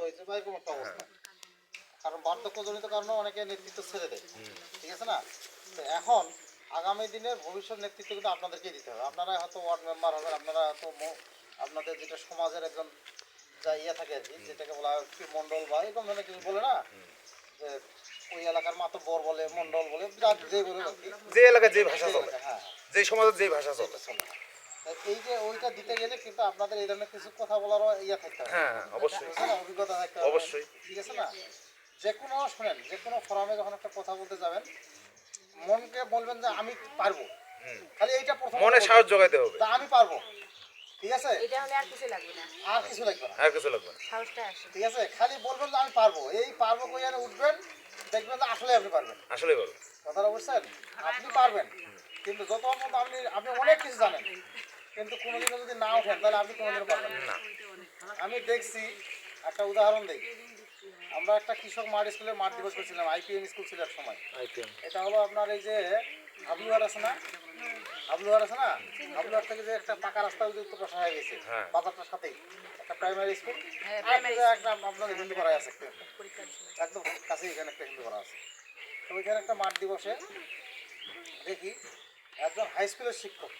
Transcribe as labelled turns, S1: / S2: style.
S1: হয়েছে বা এরকম একটা অবস্থা। কারণ বার্ধক্যজনিত কারণে অনেকে নেতৃত্ব ছেড়ে দেয়, ঠিক আছে না? তো এখন আগামী দিনের ভবিষ্যৎ নেতৃত্ব কিন্তু আপনাদেরকেই দিতে হবে। আপনারা হয়তো ওয়ার্ড মেম্বার হবেন, আপনারা হয়তো আপনাদের যেটা সমাজের একজন যা ইয়ে থাকে আর কি, যেটাকে বলা হয় কি মণ্ডল বা এরকম ধরনের কিছু বলে না, যে ওই এলাকার মাতব্বর বলে, মণ্ডল বলে, যার যে বলে আর কি,
S2: যে এলাকায় যে ভাষা চলে,
S1: হ্যাঁ
S2: যে সমাজের যে ভাষা চলে।
S1: এই যে ওইটা দিতে গেলে কিন্তু আপনাদের এই ধরনের কিছু কথা বলারও ইয়া থাকতে হবে,
S2: হ্যাঁ অবশ্যই,
S1: বুঝছেন না? অভিজ্ঞতা থাকতে হবে,
S2: অবশ্যই।
S1: ঠিক আছে না? যে কোনো শোনেন, যে কোনো ফোরামে যখন একটা কথা বলতে যাবেন, মনকে বলবেন যে আমি পারবো, খালি এইটা প্রথম
S2: মনে সাহস জোগাইতে হবে,
S1: তা আমি পারবো, ঠিক আছে?
S3: এটা হলে আর কিছু লাগবে না,
S1: আর কিছু লাগবে না,
S2: আর কিছু লাগবে না।
S3: সাহসটা আসে।
S1: ঠিক আছে? খালি বলবেন যে আমি পারবো, এই পারবো কইয়ানে উঠবেন, দেখবেন যে আসলে আপনি পারবেন।
S2: আসলেই বলো।
S1: কথাটা বুঝছেন? আপনি পারবেন, কিন্তু যত পর্যন্ত আপনি অনেক কিছু জানেন, কিন্তু কোনোদিনও যদি না ওঠেন তাহলে আপনি কোনোদিনও পারবেন না। আমি দেখছি, একটা উদাহরণ দিই। আমরা একটা কৃষক মাঠ স্কুলের মাঠ দিবস করছিলাম, আইপিএম স্কুল ছিল এক সময়। এটা হলো আপনার এই যে হাবলুহার আছে না, হাবলুহার আছে না, হাবলুহার থেকে যে একটা পাকা রাস্তা উত্তর পাশে হয়ে গেছে,
S2: হ্যাঁ।
S1: বাজারটার সাথেই একটা প্রাইমারি স্কুল,
S3: হ্যাঁ,
S1: আর একটা আপনার হিন্দু করা আছে, একদম কাছে এখানে একটা হিন্দু করা আছে। তো ওইখানে একটা মাঠ দিবসে দেখি একজন হাই স্কুলের শিক্ষক